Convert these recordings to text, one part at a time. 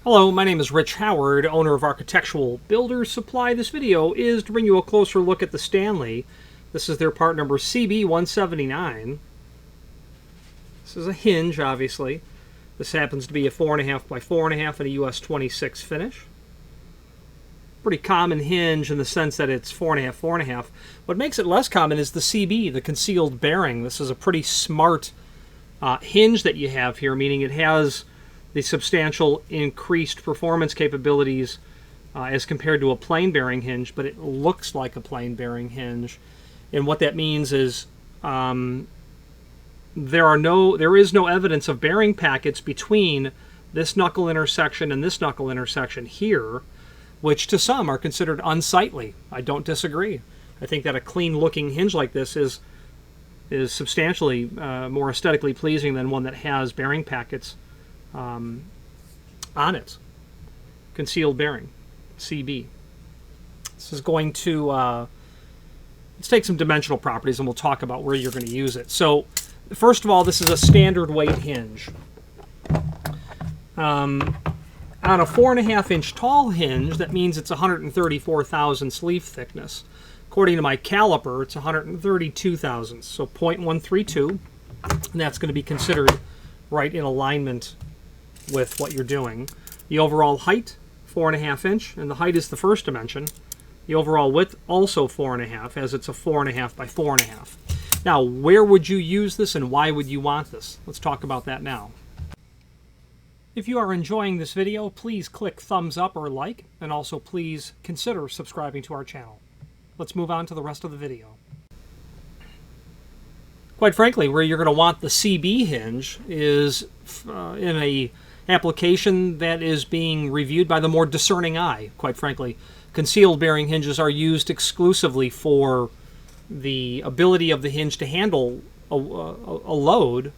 Hello, my name is Rich Howard, owner of Architectural Builders Supply. This video is to bring you a closer look at the Stanley. This is their part number CB179. This is a hinge, obviously. This happens to be a 4.5 by 4.5 and a US26 finish. Pretty common hinge in the sense that it's 4.5, 4.5. What makes it less common is the CB, the concealed bearing. This is a pretty smart hinge that you have here, meaning it has the substantial increased performance capabilities as compared to a plain bearing hinge, but it looks like a plain bearing hinge. And what that means is there is no evidence of bearing packets between this knuckle intersection and this knuckle intersection here, which to some are considered unsightly. I don't disagree. I think that a clean looking hinge like this is substantially more aesthetically pleasing than one that has bearing packets on it. Concealed bearing, CB. This is going to, let's take some dimensional properties and we'll talk about where you're going to use it. So, first of all, this is a standard weight hinge. On a 4.5 inch tall hinge, that means it's 134 thousandths leaf thickness. According to my caliper, it's 132 thousandths, so 0.132, and that's going to be considered right in alignment with what you're doing. The overall height, 4.5 inch, and the height is the first dimension. The overall width, also 4.5, as it's a 4.5 by 4.5. Now, where would you use this and why would you want this? Let's talk about that now. If you are enjoying this video, please click thumbs up or like, and also please consider subscribing to our channel. Let's move on to the rest of the video. Quite frankly, where you're going to want the CB hinge is in a application that is being reviewed by the more discerning eye, quite frankly. Concealed bearing hinges are used exclusively for the ability of the hinge to handle a load,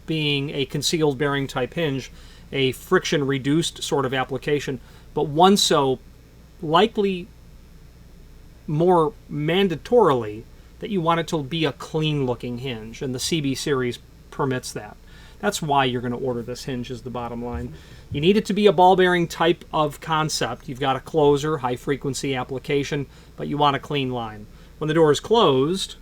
being a concealed bearing type hinge, a friction reduced sort of application, but one so likely more mandatorily that you want it to be a clean looking hinge, and the CB series permits that. That's why you're going to order this hinge, is the bottom line. You need it to be a ball bearing type of concept. You've got a closer, high frequency application, but you want a clean line. When the door is closed,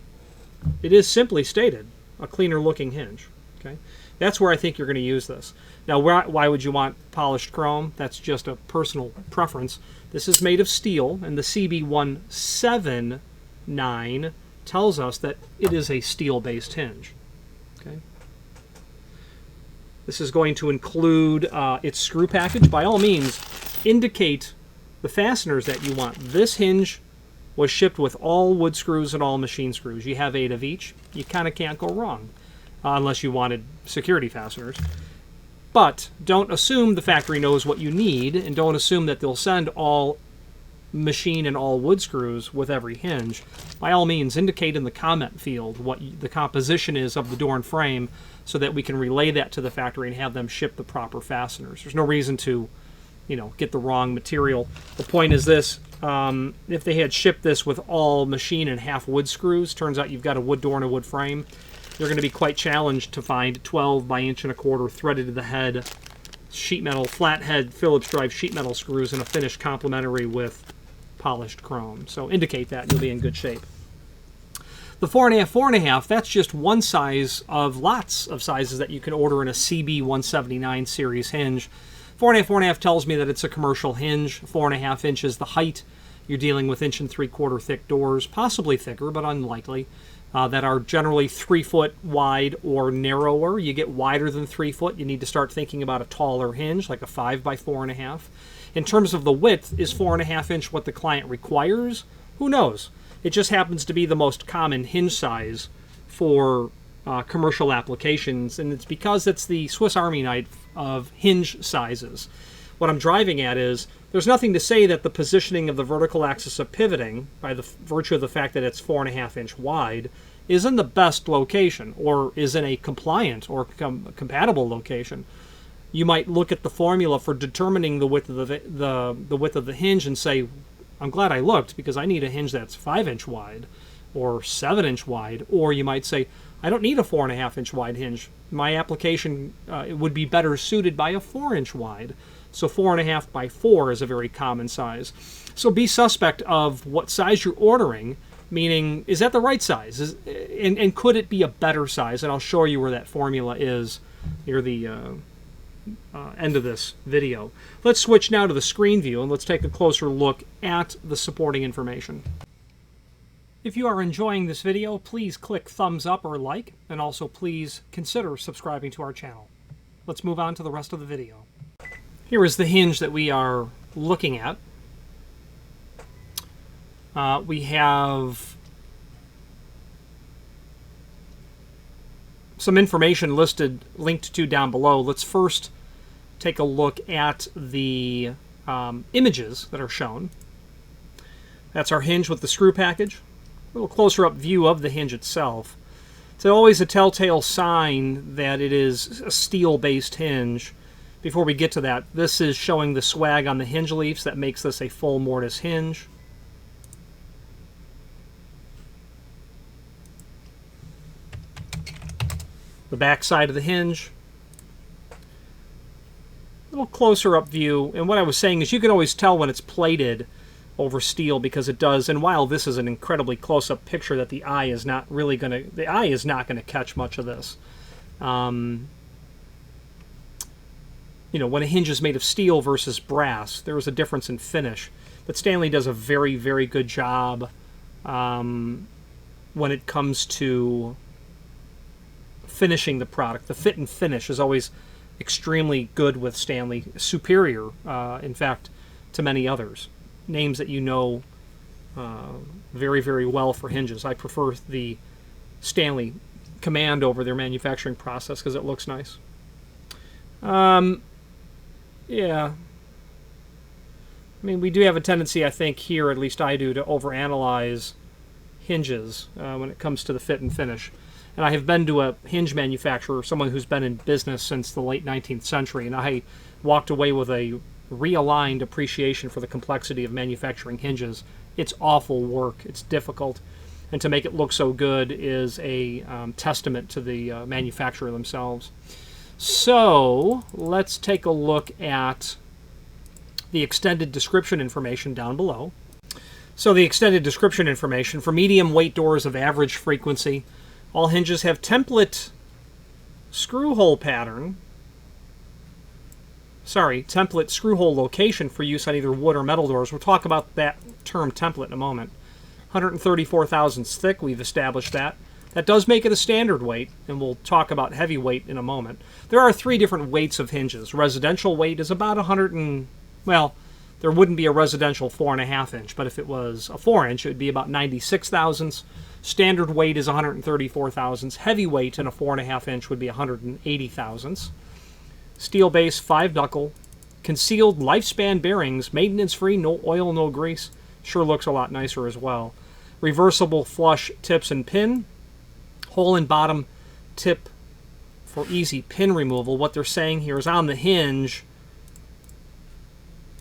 it is simply stated, a cleaner looking hinge. Okay, that's where I think you're going to use this. Now, why would you want polished chrome? That's just a personal preference. This is made of steel, and the CB179 tells us that it is a steel-based hinge. Okay. This is going to include its screw package. By all means, indicate the fasteners that you want. This hinge was shipped with all wood screws and all machine screws. You have 8 of each. You kind of can't go wrong, unless you wanted security fasteners. But don't assume the factory knows what you need, and don't assume that they'll send all machine and all wood screws with every hinge. By all means, indicate in the comment field what the composition is of the door and frame so that we can relay that to the factory and have them ship the proper fasteners. There's no reason to, get the wrong material. The point is this, if they had shipped this with all machine and half wood screws, turns out you've got a wood door and a wood frame, you're going to be quite challenged to find 12 by 1.25 inch threaded to the head sheet metal, flathead Phillips drive sheet metal screws and a finish complementary with polished chrome. So indicate that and you'll be in good shape. The 4.5, 4.5, that's just one size of lots of sizes that you can order in a CB179 series hinge. 4.5, 4.5 tells me that it's a commercial hinge. 4.5 inches the height. You're dealing with 1 3/4 thick doors, possibly thicker, but unlikely, that are generally 3 foot wide or narrower. You get wider than 3 foot, you need to start thinking about a taller hinge, like a 5 by 4.5. In terms of the width, is 4.5 inch what the client requires? Who knows? It just happens to be the most common hinge size for commercial applications, and it's because it's the Swiss Army knife of hinge sizes. What I'm driving at is, there's nothing to say that the positioning of the vertical axis of pivoting, by the virtue of the fact that it's 4.5 inch wide, is in the best location, or is in a compliant or compatible location. You might look at the formula for determining the width of the width of the hinge and say, I'm glad I looked because I need a hinge that's 5 inch wide or 7 inch wide. Or you might say, I don't need a 4.5 inch wide hinge. My application would be better suited by a 4 inch wide. So 4.5 by 4 is a very common size. So be suspect of what size you're ordering, meaning, is that the right size? And could it be a better size? And I'll show you where that formula is near the end of this video. Let's switch now to the screen view and let's take a closer look at the supporting information. If you are enjoying this video, please click thumbs up or like, and also please consider subscribing to our channel. Let's move on to the rest of the video. Here is the hinge that we are looking at. We have some information linked to down below. Let's first take a look at the images that are shown. That's our hinge with the screw package. A little closer up view of the hinge itself. It's always a telltale sign that it is a steel-based hinge. Before we get to that, this is showing the swag on the hinge leaves that makes this a full mortise hinge. The back side of the hinge. A little closer up view, and what I was saying is you can always tell when it's plated over steel because it does, and while this is an incredibly close-up picture that the eye is not gonna catch much of this. You know, when a hinge is made of steel versus brass, there is a difference in finish. But Stanley does a very, very good job when it comes to finishing the product. The fit and finish is always extremely good with Stanley, superior, in fact, to many others. Names that you know very, very well for hinges. I prefer the Stanley command over their manufacturing process because it looks nice. Yeah. I mean, we do have a tendency, I think, here, at least I do, to overanalyze hinges when it comes to the fit and finish. And I have been to a hinge manufacturer, someone who's been in business since the late 19th century, and I walked away with a realigned appreciation for the complexity of manufacturing hinges. It's awful work. It's difficult. And to make it look so good is a testament to the manufacturer themselves. So let's take a look at the extended description information down below. So the extended description information for medium weight doors of average frequency. All hinges have template screw hole pattern. Sorry, template screw hole location for use on either wood or metal doors. We'll talk about that term template in a moment. 134 thousandths thick, we've established that. That does make it a standard weight, and we'll talk about heavy weight in a moment. There are 3 different weights of hinges. Residential weight is about 100 and, well, there wouldn't be a residential 4.5 inch, but if it was a 4 inch, it would be about 96 thousandths. Standard weight is 134 thousandths. Heavy weight in a 4.5 inch would be 180 thousandths. Steel base, 5 knuckle. Concealed lifespan bearings, maintenance free, no oil, no grease. Sure looks a lot nicer as well. Reversible flush tips and pin. Hole and bottom tip for easy pin removal. What they're saying here is on the hinge,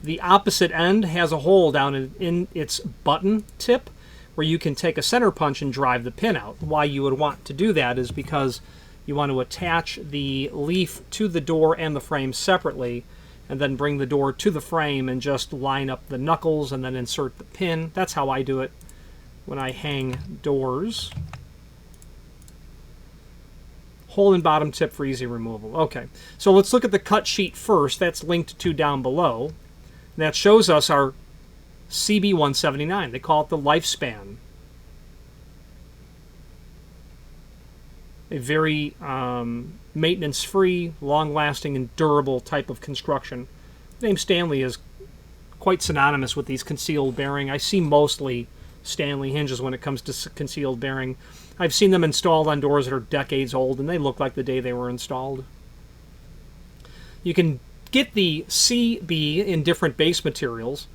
the opposite end has a hole down in its button tip where you can take a center punch and drive the pin out. Why you would want to do that is because you want to attach the leaf to the door and the frame separately, and then bring the door to the frame and just line up the knuckles and then insert the pin. That's how I do it when I hang doors. Hole and bottom tip for easy removal. Okay, so let's look at the cut sheet first. That's linked to down below. That shows us our CB179. They call it the lifespan. A very maintenance-free, long-lasting, and durable type of construction. The name Stanley is quite synonymous with these concealed bearing. I see mostly Stanley hinges when it comes to concealed bearing. I've seen them installed on doors that are decades old, and they look like the day they were installed. You can get the CB in different base materials.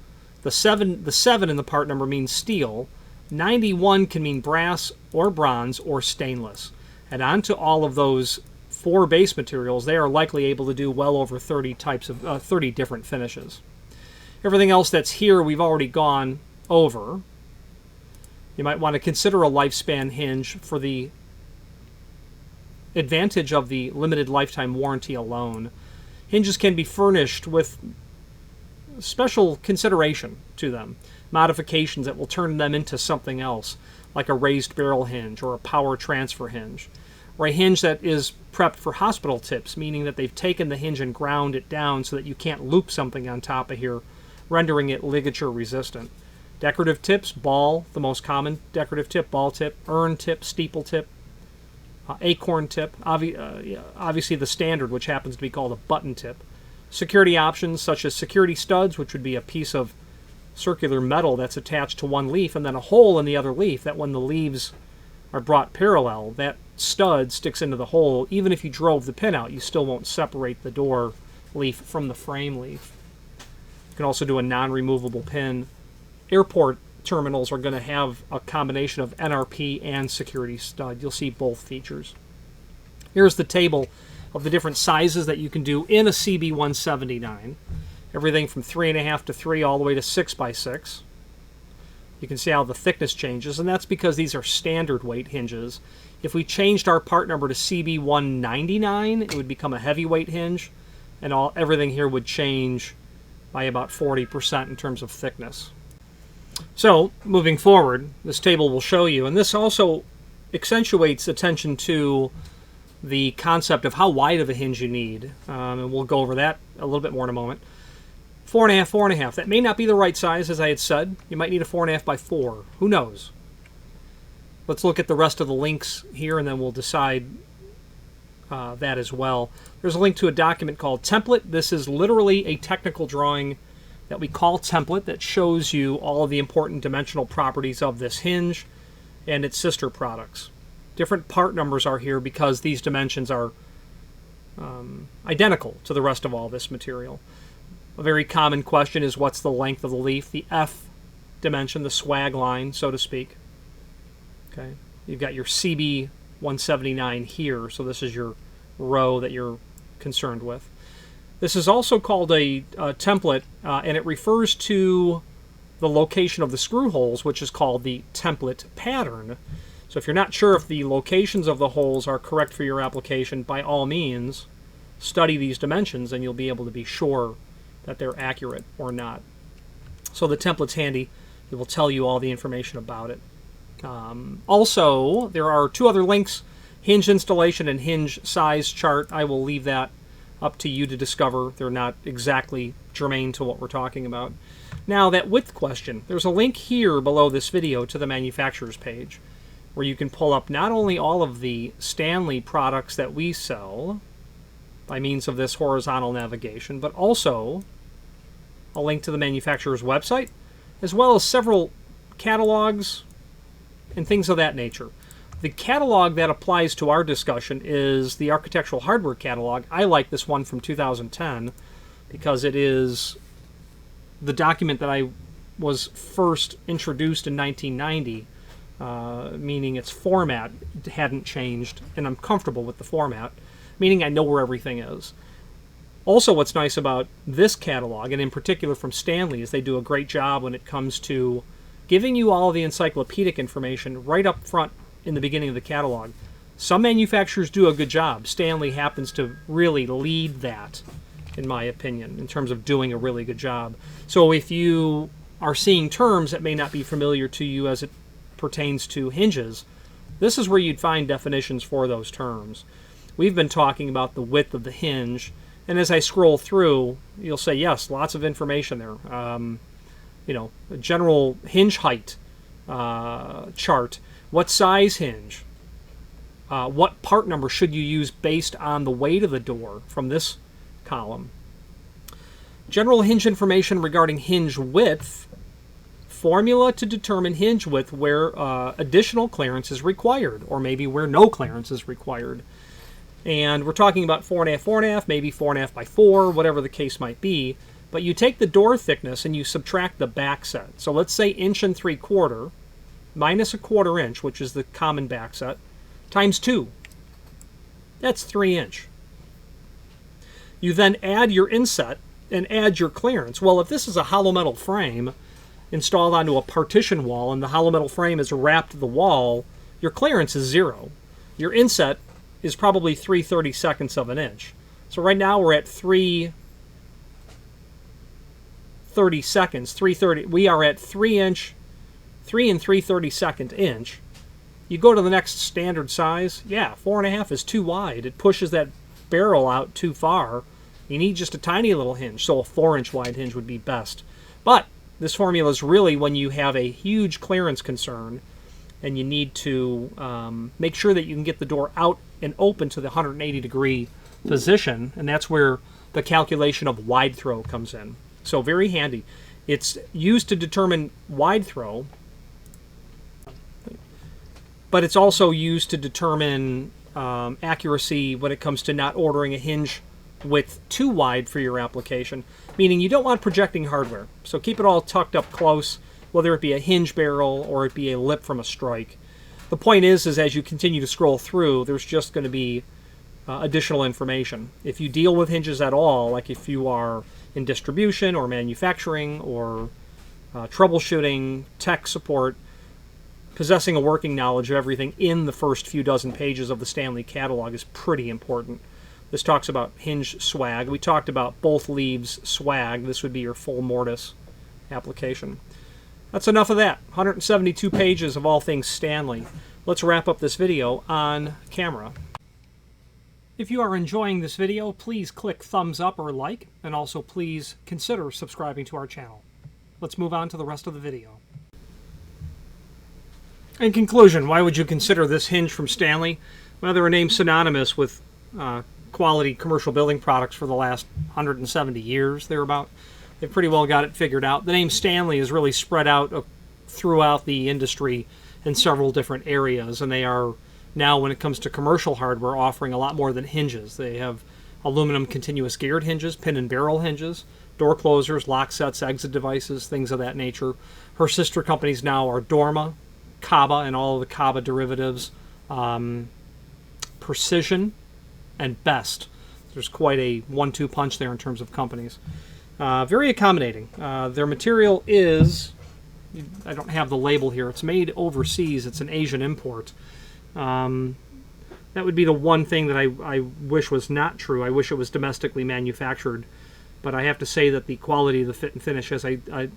The 7 in the part number means steel. 91 can mean brass or bronze or stainless. And onto all of those 4 base materials, they are likely able to do well over 30 types of 30 different finishes. Everything else that's here we've already gone over. You might want to consider a lifespan hinge for the advantage of the limited lifetime warranty alone. Hinges can be furnished with special consideration to them, modifications that will turn them into something else, like a raised barrel hinge or a power transfer hinge, or a hinge that is prepped for hospital tips, meaning that they've taken the hinge and ground it down so that you can't loop something on top of here, rendering it ligature resistant. Decorative tips, ball, the most common decorative tip, ball tip, urn tip, steeple tip, acorn tip, obviously the standard, which happens to be called a button tip. Security options such as security studs, which would be a piece of circular metal that's attached to one leaf and then a hole in the other leaf, that when the leaves are brought parallel, that stud sticks into the hole. Even if you drove the pin out, you still won't separate the door leaf from the frame leaf. You can also do a non-removable pin. Airport terminals are going to have a combination of NRP and security stud. You'll see both features. Here's the table of the different sizes that you can do in a CB179. Everything from 3.5 to 3 all the way to 6x6. You can see how the thickness changes, and that's because these are standard weight hinges. If we changed our part number to CB199, it would become a heavyweight hinge, and everything here would change by about 40% in terms of thickness. So, moving forward, this table will show you, and this also accentuates attention to the concept of how wide of a hinge you need, and we'll go over that a little bit more in a moment. 4.5, 4.5. That may not be the right size, as I had said. You might need a 4.5 by 4. Who knows? Let's look at the rest of the links here, and then we'll decide that as well. There's a link to a document called Template. This is literally a technical drawing that we call Template that shows you all of the important dimensional properties of this hinge and its sister products. Different part numbers are here because these dimensions are identical to the rest of all this material. A very common question is, what's the length of the leaf? The F dimension, the swag line, so to speak. Okay, you've got your CB179 here, so this is your row that you're concerned with. This is also called a template, and it refers to the location of the screw holes, which is called the template pattern. So if you're not sure if the locations of the holes are correct for your application, by all means, study these dimensions and you'll be able to be sure that they're accurate or not. So the template's handy. It will tell you all the information about it. Also, there are two other links, hinge installation and hinge size chart. I will leave that up to you to discover. They're not exactly germane to what we're talking about. Now, that width question, there's a link here below this video to the manufacturer's page where you can pull up not only all of the Stanley products that we sell by means of this horizontal navigation, but also a link to the manufacturer's website, as well as several catalogs and things of that nature. The catalog that applies to our discussion is the Architectural Hardware Catalog. I like this one from 2010 because it is the document that I was first introduced in 1990, meaning its format hadn't changed, and I'm comfortable with the format, meaning I know where everything is. Also, what's nice about this catalog, and in particular from Stanley, is they do a great job when it comes to giving you all of the encyclopedic information right up front in the beginning of the catalog. Some manufacturers do a good job. Stanley happens to really lead that, in my opinion, in terms of doing a really good job. So if you are seeing terms that may not be familiar to you as it pertains to hinges, this is where you'd find definitions for those terms. We've been talking about the width of the hinge, and as I scroll through, you'll say, yes, lots of information there. You know, a general hinge height chart. What size hinge? What part number should you use based on the weight of the door from this column? General hinge information regarding hinge width. Formula to determine hinge width where additional clearance is required, or maybe where no clearance is required. And we're talking about 4.5, 4.5, maybe 4.5 by 4, whatever the case might be. But you take the door thickness and you subtract the back set. So let's say 1 3/4 minus 1/4 inch, which is the common back set, times 2. That's 3 inch. You then add your inset and add your clearance. Well, if this is a hollow metal frame installed onto a partition wall and the hollow metal frame is wrapped the wall, your clearance is 0. Your inset is probably 3/32 of an inch. So right now we're at 3 30 seconds, 3/30. We are at 3 and 3/32 inch. You go to the next standard size, yeah, 4.5 is too wide. It pushes that barrel out too far. You need just a tiny little hinge, so a 4-inch wide hinge would be best. But this formula is really when you have a huge clearance concern and you need to make sure that you can get the door out and open to the 180-degree position, and that's where the calculation of wide throw comes in. So very handy. It's used to determine wide throw, but it's also used to determine accuracy when it comes to not ordering a hinge width too wide for your application, meaning you don't want projecting hardware. So keep it all tucked up close, whether it be a hinge barrel or it be a lip from a strike. The point is as you continue to scroll through, there's just going to be additional information. If you deal with hinges at all, like if you are in distribution or manufacturing or troubleshooting, tech support, possessing a working knowledge of everything in the first few dozen pages of the Stanley catalog is pretty important. This talks about hinge swag. We talked about both leaves swag. This would be your full mortise application. That's enough of that. 172 pages of all things Stanley. Let's wrap up this video on camera. If you are enjoying this video, please click thumbs up or like, and also please consider subscribing to our channel. Let's move on to the rest of the video. In conclusion, why would you consider this hinge from Stanley? Well, they're a name synonymous with quality commercial building products for the last 170 years, thereabout. They've pretty well got it figured out. The name Stanley is really spread out throughout the industry in several different areas, and they are now, when it comes to commercial hardware, offering a lot more than hinges. They have aluminum continuous geared hinges, pin and barrel hinges, door closers, lock sets, exit devices, things of that nature. Her sister companies now are Dorma, Kaba, and all of the Kaba derivatives, Precision, and Best. There's quite a 1-2 punch there in terms of companies. Very accommodating. Their material is, I don't have the label here, it's made overseas, it's an Asian import. That would be the one thing that I wish was not true. I wish it was domestically manufactured. But I have to say that the quality of the fit and finish, as I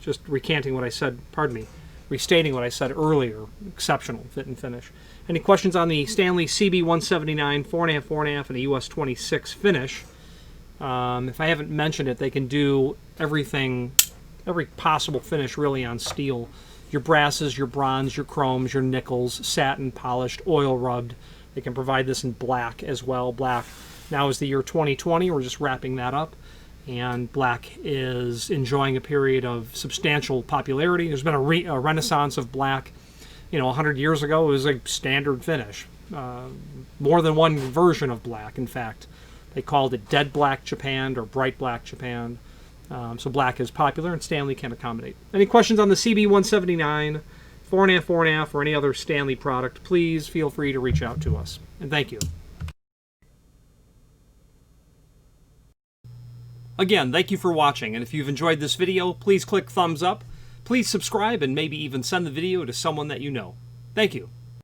just recanting what I said, pardon me, restating what I said earlier, exceptional fit and finish. Any questions on the Stanley CB179 4.5, 4.5, and a US26 finish? If I haven't mentioned it, they can do everything, every possible finish really on steel. Your brasses, your bronze, your chromes, your nickels, satin, polished, oil rubbed. They can provide this in black as well. Black now is the year 2020. We're just wrapping that up. And black is enjoying a period of substantial popularity. There's been a renaissance of black. You know, 100 years ago, it was a standard finish. More than one version of black, in fact. They called it dead black Japan or bright black Japan. So black is popular, and Stanley can accommodate. Any questions on the CB179, 4.5, 4.5, or any other Stanley product, please feel free to reach out to us. And thank you. Again, thank you for watching, and if you've enjoyed this video, please click thumbs up, please subscribe, and maybe even send the video to someone that you know. Thank you.